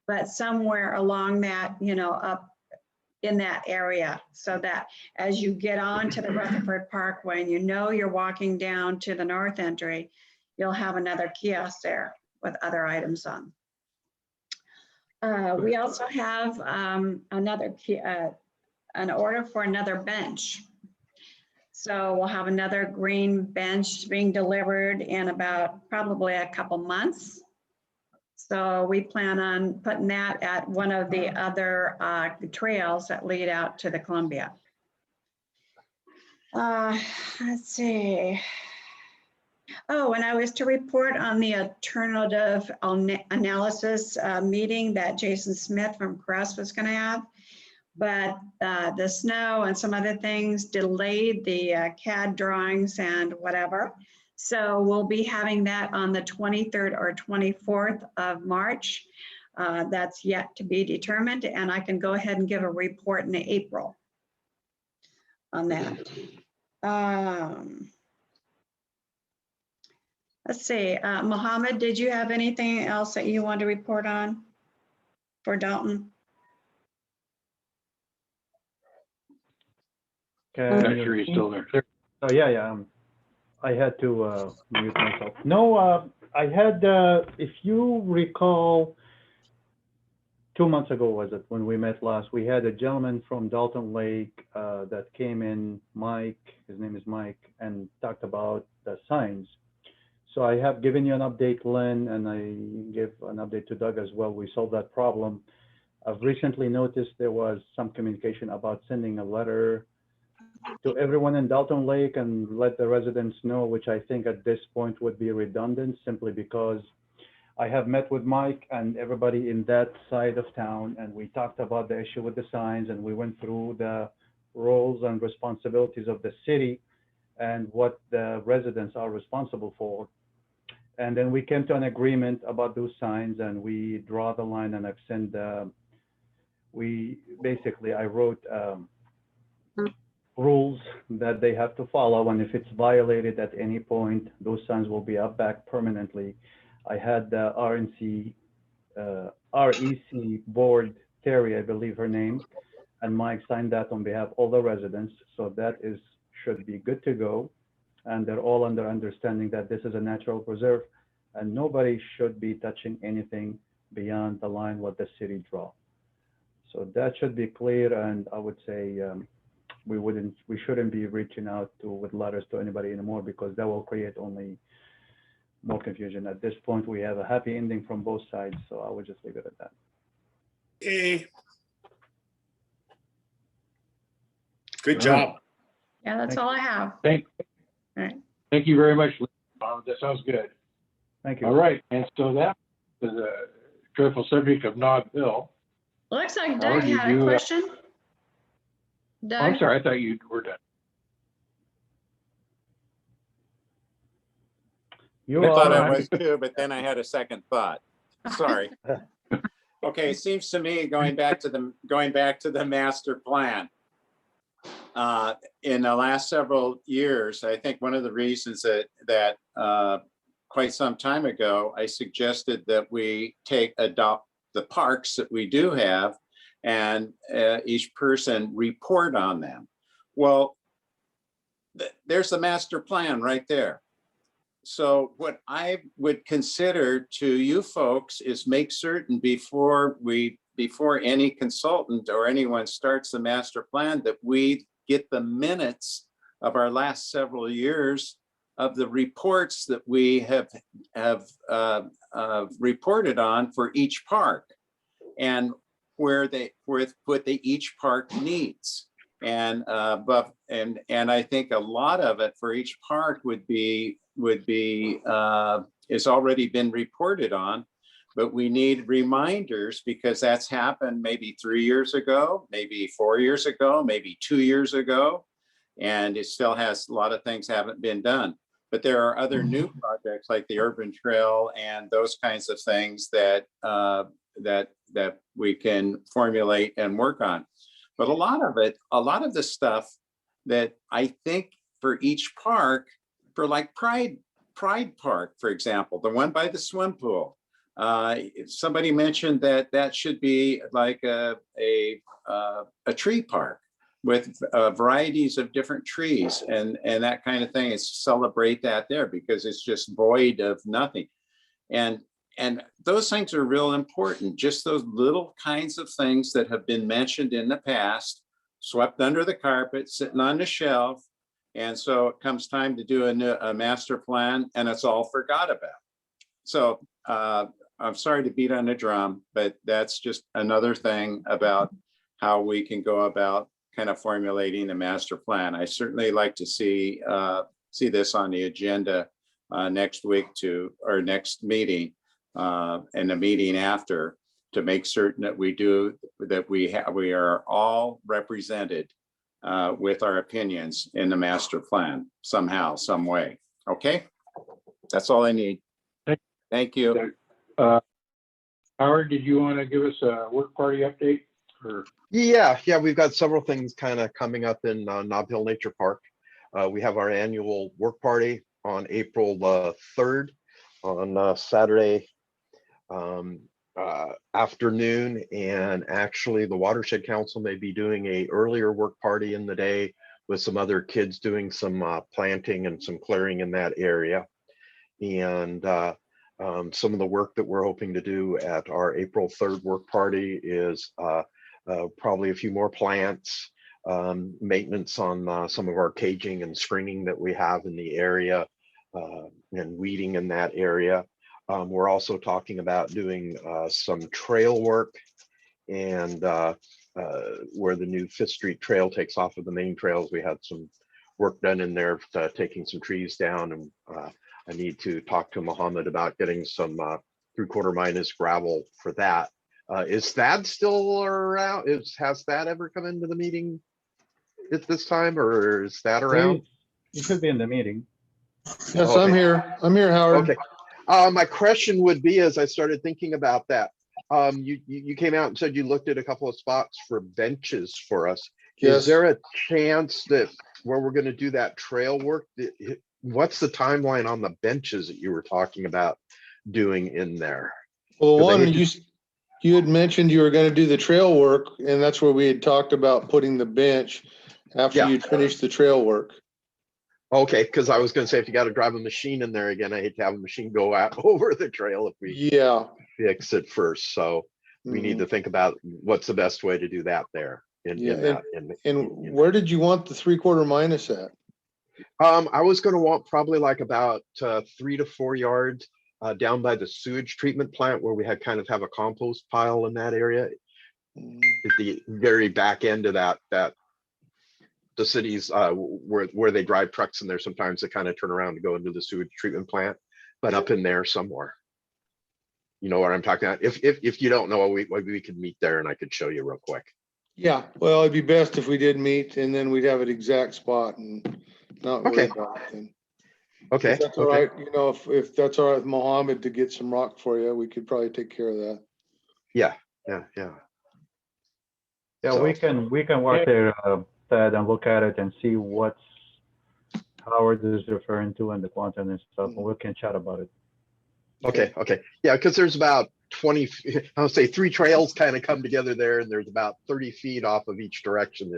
But somewhere along that, you know, up in that area, so that as you get on to the Rutherford Parkway and you know you're walking down to the north entry, you'll have another kiosk there with other items on. We also have an order for another bench. So we'll have another green bench being delivered in about probably a couple months. So we plan on putting that at one of the other trails that lead out to the Columbia. Let's see. Oh, and I was to report on the alternative analysis meeting that Jason Smith from Crest was going to have. But the snow and some other things delayed the CAD drawings and whatever. So we'll be having that on the 23rd or 24th of March. That's yet to be determined, and I can go ahead and give a report in April on that. Let's see, Mohammed, did you have anything else that you want to report on for Dalton? I'm not sure he's still there. Oh, yeah. I had to mute myself. No, I had, if you recall, 2 months ago, was it, when we met last, we had a gentleman from Dalton Lake that came in, Mike, his name is Mike, and talked about the signs. So I have given you an update, Lynn, and I gave an update to Doug as well. We solved that problem. I've recently noticed there was some communication about sending a letter to everyone in Dalton Lake and let the residents know, which I think at this point would be redundant, simply because I have met with Mike and everybody in that side of town, and we talked about the issue with the signs, and we went through the roles and responsibilities of the city and what the residents are responsible for. And then we came to an agreement about those signs, and we draw the line, and I've sent, I wrote rules that they have to follow, and if it's violated at any point, those signs will be up back permanently. I had the REC board, Terry, I believe her name, and Mike signed that on behalf of all the residents, so that should be good to go. And they're all under understanding that this is a natural preserve, and nobody should be touching anything beyond the line what the city draw. So that should be clear, and I would say we shouldn't be reaching out with letters to anybody anymore, because that will create only more confusion. At this point, we have a happy ending from both sides, so I would just leave it at that. Okay. Good All right. job. Yeah, that's all I have. Thank you very much. That sounds good. Thank you. All right, and so that is a dreadful subject of Nod Hill. Looks like Howard, Doug did had a you, question. I'm Doug, sorry, I thought you were done. You I thought I are, was too, but then I had a second thought. Sorry. Okay, it seems to me going back to the master plan. In the last several years, I think one of the reasons that quite some time ago, I suggested that we adopt the parks that we do have and each person report on them. Well, there's the master plan right there. So what I would consider to you folks is make certain before any consultant or anyone starts the master plan that we get the minutes of our last several years of the reports that we have reported on for each park and what each park needs. And I think a lot of it for each park would be is already been reported on, but we need reminders because that's happened maybe 3 years ago, maybe 4 years ago, maybe 2 years ago, and it still has a lot of things haven't been done. But there are other new projects like the urban trail and those kinds of things that we can formulate and work on. But a lot of the stuff that I think for each park, for like Pride Park, for example, the one by the swim pool, somebody mentioned that should be like a tree park with varieties of different trees and that kind of thing. Is celebrate that there because it's just void of nothing. And those things are real important. Just those little kinds of things that have been mentioned in the past, swept under the carpet, sitting on the shelf. And so it comes time to do a master plan and it's all forgot about. So I'm sorry to beat on the drum, but that's just another thing about how we can go about kind of formulating the master plan. I certainly like to see this on the agenda next week or next meeting and the meeting after to make certain that we are all represented with our opinions in the master plan somehow, some way. Okay, that's all I need. Thank you. Howard, did you want to give us a work party update? Or? Yeah, we've got several things kind of coming up in Nob Hill Nature Park. We have our annual work party on April 3rd on Saturday afternoon, and actually the Watershed Council may be doing a earlier work party in the day with some other kids doing some planting and some clearing in that area. And some of the work that we're hoping to do at our April 3rd work party is probably a few more plants, maintenance on some of our caging and screening that we have in the area, and weeding in that area. We're also talking about doing some trail work, and where the new 5th Street Trail takes off of the main trails. We had some work done in there, taking some trees down, and I need to talk to Mohammed about getting some 3/4 minus gravel for that. Is Thad still around? Has Thad ever come into the meeting at this time, or is Thad around? You should be in the meeting. Yes, Okay. I'm here. I'm here, Howard. Okay. My question would be, as I started thinking about that, you came out and said you looked at a couple of spots for benches for us. Yes. Is there a chance that where we're going to do that trail work, what's the timeline on the benches that you were talking about doing in there? Well, one, you had mentioned you were going to do the trail work, and that's where we had talked about putting the bench after you'd finished the trail work. Okay, because I was going to say, if you got to drive a machine in there again, I hate to have a machine go out over the trail if we fix it first. So we need to think about what's the best way to do that there. Where did you want the 3/4 minus at? I was going to want probably like about 3 to 4 yards down by the sewage treatment plant, where we had kind of have a compost pile in that area at the very back end of that the cities where they drive trucks in there sometimes they kind of turn around to go into the sewage treatment plant, but up in there somewhere. You know what I'm talking about? If you don't know, we could meet there and I could show you real quick. Yeah, well, it'd be best if we did meet and then we'd have an exact spot and not worry Okay. about it then. Okay. If that's all right, you know, if that's all right with Mohammed to get some rock for you, we could probably take care of that. Yeah. Yeah, So- we can work there, Ted, and look at it and see what's Howard is referring to and the quantum and stuff, and we can chat about it. Okay. Yeah, because there's about 20, I would say 3 trails kind of come together there, and there's about 30 feet off of each direction.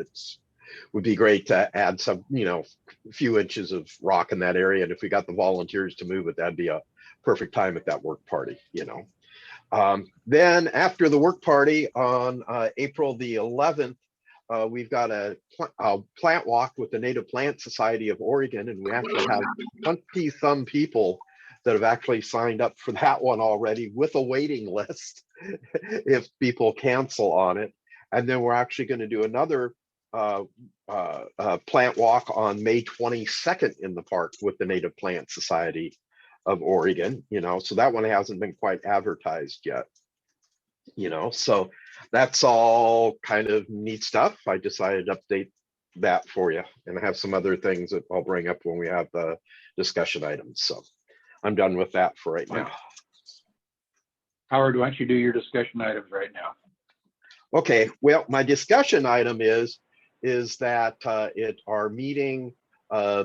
Would be great to add some, you know, a few inches of rock in that area. And if we got the volunteers to move it, that'd be a perfect time at that work party, you know. Then after the work party on April the 11th, we've got a plant walk with the Native Plant Society of Oregon, and we actually have 20-some people that have actually signed up for that one already with a waiting list if people cancel on it. And then we're actually going to do another plant walk on May 22nd in the park with the Native Plant Society of Oregon, you know, so that one hasn't been quite advertised yet, you know, so that's all kind of neat stuff. I decided to update that for you, and I have some other things that I'll bring up when we have the discussion items. So I'm done with that for right now. Howard, why don't you do your discussion items right now? Okay, well, my discussion item is that at our meeting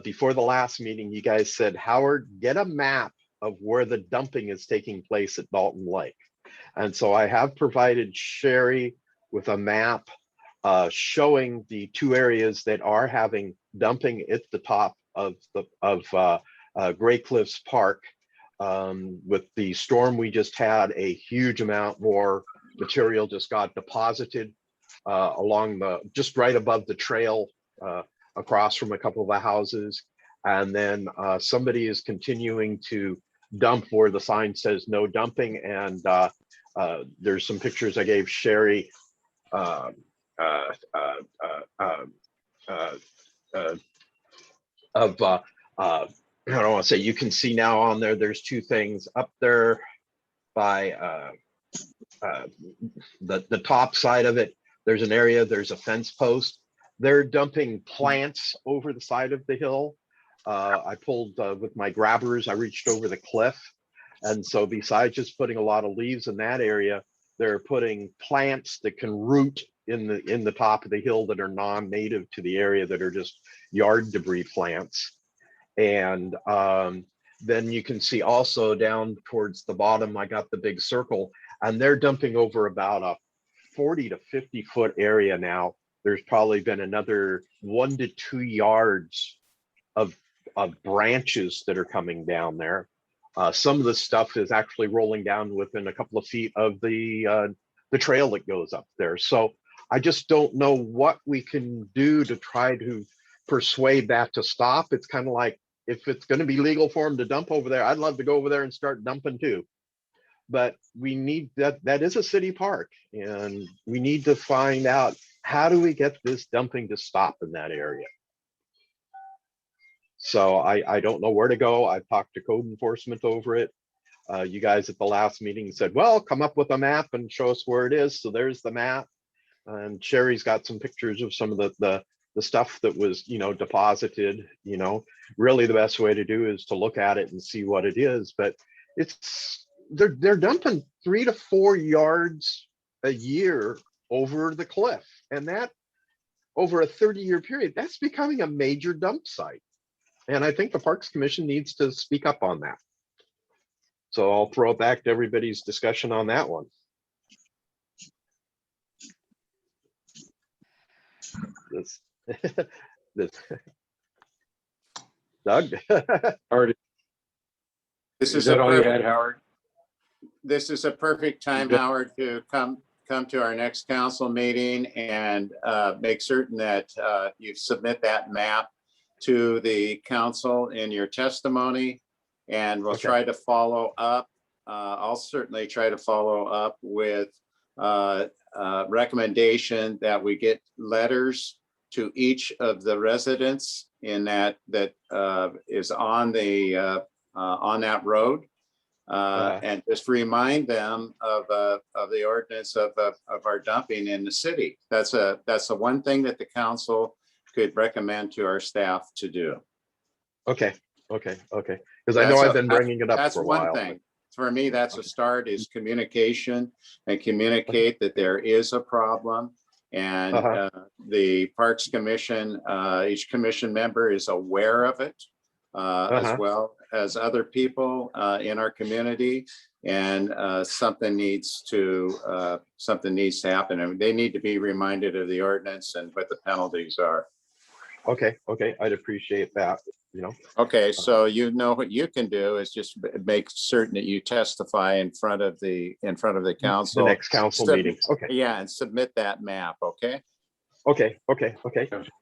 before the last meeting, you guys said, Howard, get a map of where the dumping is taking place at Dalton Lake. And so I have provided Sherry with a map showing the 2 areas that are having dumping at the top of Gray Cliffs Park. With the storm we just had, a huge amount more material just got deposited along just right above the trail across from a couple of the houses. And then somebody is continuing to dump where the sign says no dumping. And there's some pictures I gave Sherry of I don't want to say, you can see now on there, there's 2 things up there by the top side of it. There's an area, there's a fence post. They're dumping plants over the side of the hill. I pulled with my grabbers, I reached over the cliff. And so besides just putting a lot of leaves in that area, they're putting plants that can root in the top of the hill that are non-native to the area, that are just yard debris plants. And then you can see also down towards the bottom, I got the big circle, and they're dumping over about a 40 to 50 foot area now. There's probably been another 1 to 2 yards of branches that are coming down there. Some of the stuff is actually rolling down within a couple of feet of the trail that goes up there. So I just don't know what we can do to try to persuade that to stop. It's kind of like, if it's going to be legal for them to dump over there, I'd love to go over there and start dumping too. But we need that is a city park, and we need to find out, how do we get this dumping to stop in that area? So I don't know where to go. I've talked to code enforcement over it. You guys at the last meeting said, well, come up with a map and show us where it is. So there's the map. And Sherry's got some pictures of some of the stuff that was, you know, deposited. You know, really the best way to do is to look at it and see what it is. But they're dumping 3 to 4 yards a year over the cliff, and that over a 30-year period, that's becoming a major dump site. And I think the Parks Commission needs to speak up on that. So I'll throw it back to everybody's discussion on that one. Doug? This is that all you had, Howard? This is a perfect time, Howard, to come to our next council meeting and make certain that you submit that map to the council in your testimony, and we'll try to follow up. I'll certainly try to follow up with recommendation that we get letters to each of the residents in that is on that road. And just remind them of the ordinance of our dumping in the city. That's the one thing that the council could recommend to our staff to do. Okay. Because I know I've been bringing it up That's for a one while. thing. For me, that's a start, is communication, and communicate that there is a problem. And the Parks Commission, each commission member is aware of it, as well as other people in our community. And something needs to happen. And they need to be reminded of the ordinance and what the penalties are. Okay, I'd appreciate that, Okay, so what you can do is just make certain that you testify in front of the council. The next council meeting. Okay. Yeah, and submit that map, okay? Okay.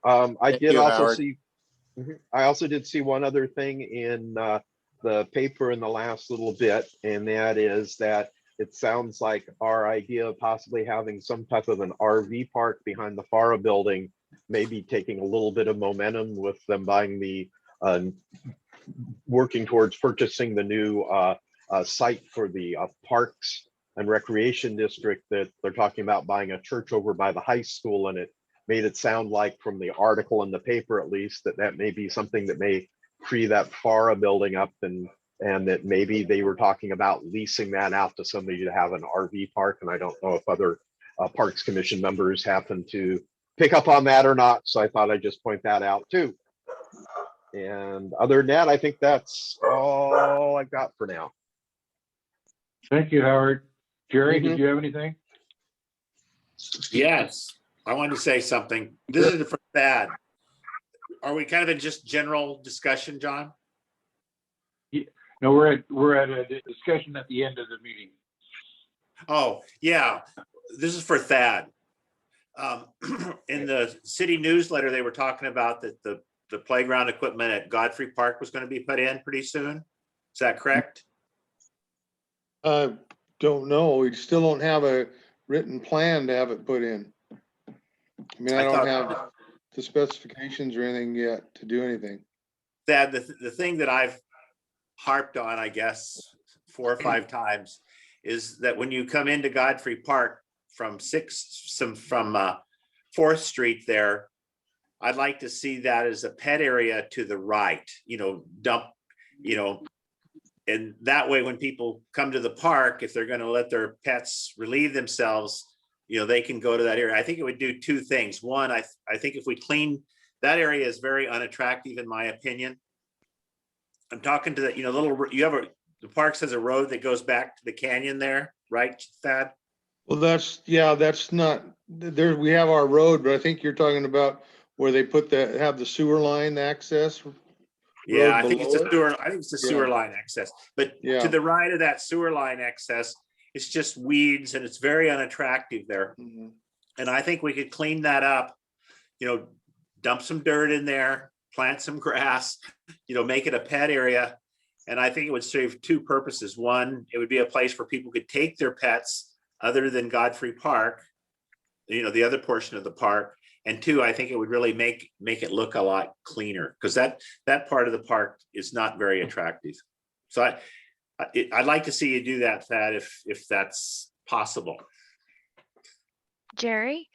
I did you, also Howard. see, I also did see one other thing in the paper in the last little bit, and that is that it sounds like our idea of possibly having some type of an RV park behind the FARA building may be taking a little bit of momentum with them buying the working towards purchasing the new site for the parks and recreation district, that they're talking about buying a church over by the high school. And it made it sound like, from the article in the paper at least, that may be something that may free that FARA building up, and that maybe they were talking about leasing that out to somebody to have an RV park. And I don't know if other Parks Commission members happen to pick up on that or not. So I thought I'd just point that out too. And other than that, I think that's all I've got for now. Thank you, Howard. Jerry, did you have anything? Yes, I wanted to say something. This is for Thad. Are we kind of in just general discussion, John? No, we're at a discussion at the end of the meeting. Oh, yeah. This is for Thad. In the city newsletter, they were talking about that the playground equipment at Godfrey Park was going to be put in pretty soon. Is that correct? Don't know. We still don't have a written plan to have it put in. I mean, I don't have the specifications or anything yet to do anything. Thad, the thing that I've harped on, I guess, 4 or 5 times, is that when you come into Godfrey Park from 4th Street there, I'd like to see that as a pet area to the right, dump, and that way when people come to the park, if they're going to let their pets relieve themselves, they can go to that area. I think it would do 2 things. One, I think if we clean that area, is very unattractive in my opinion. I'm talking to the, the parks has a road that goes back to the canyon there, right, Thad? Well, that's not there. We have our road, but I think you're talking about where they have the sewer line access. Yeah, I think it's a sewer. I think it's a sewer line access. But Yeah. to the right of that sewer line access, it's just weeds and it's very unattractive there. Mm-hmm. And I think we could clean that up. Dump some dirt in there, plant some grass. Make it a pet area. And I think it would serve 2 purposes. One, it would be a place where people could take their pets other than Godfrey Park, the other portion of the park. And 2, I think it would really make it look a lot cleaner, because that part of the park is not very attractive. So I'd like to see you do that, Thad, if that's possible. Jerry,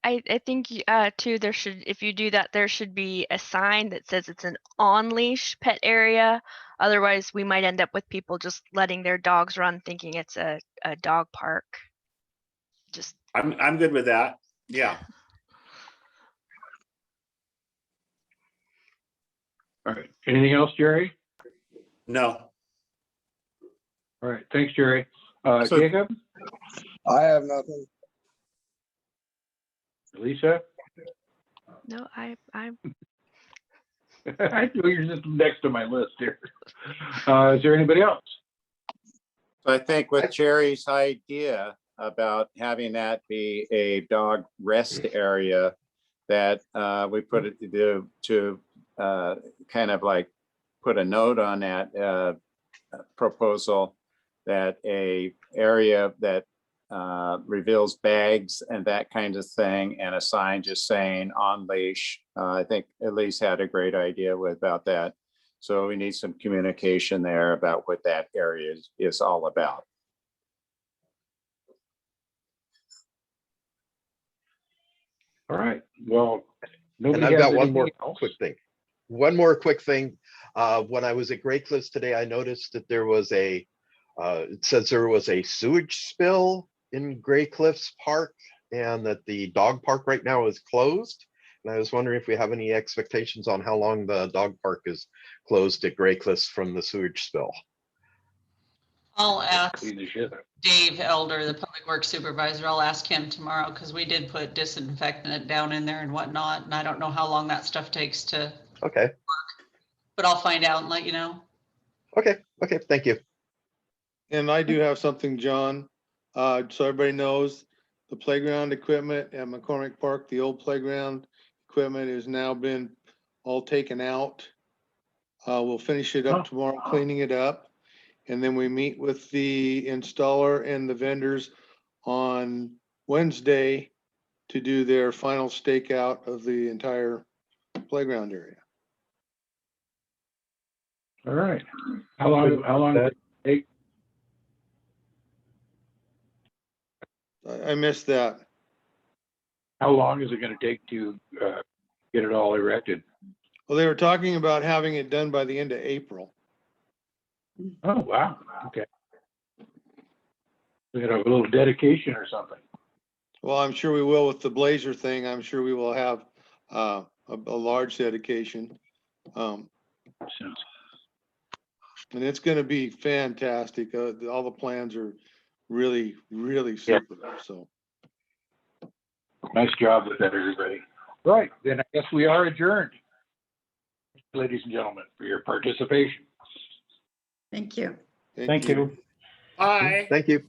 I think too, if you do that, there should be a sign that says it's an on-leash pet area. Otherwise, we might end up with people just letting their dogs run thinking it's a dog park. I'm good with that. Yeah. All right. Anything else, Jerry? No. All right. Thanks, Jerry. So- Jacob? I have nothing. Lisa? No, I'm I know you're just next to my list here. Is there anybody else? So I think with Jerry's idea about having that be a dog rest area, that we put it to kind of like put a note on that proposal, that a area that reveals bags and that kind of thing, and a sign just saying on leash. I think Elise had a great idea about that. So we need some communication there about what that area is all about. All right, well. And nobody I've has got one anything more else? quick thing. One more quick thing. When I was at Great Cliffs today, I noticed that there was it says there was a sewage spill in Great Cliffs Park and that the dog park right now is closed. And I was wondering if we have any expectations on how long the dog park is closed at Great Cliffs from the sewage spill. I'll ask Clean the shit up. Dave Elder, the public works supervisor. I'll ask him tomorrow because we did put disinfectant down in there and whatnot. And I don't know how long that stuff takes to, Okay. but I'll find out and let you know. Okay. Okay. Thank you. And I do have something, John. So everybody knows the playground equipment at McCormick Park, the old playground equipment has now been all taken out. We'll finish it up tomorrow, cleaning it up. And then we meet with the installer and the vendors on Wednesday to do their final stakeout of the entire playground area. All right. How long does it take? I missed that. How long is it gonna take to get it all erected? Well, they were talking about having it done by the end of April. Oh, wow, okay. We got a little dedication or something. Well, I'm sure we will with the Blazer thing. I'm sure we will have a large dedication. And it's going to be fantastic. All the plans are really, really super. So Nice job with that, everybody. Right, then I guess we are adjourned. Ladies and gentlemen, for your participation. Thank you. Thank you. Bye. Thank you.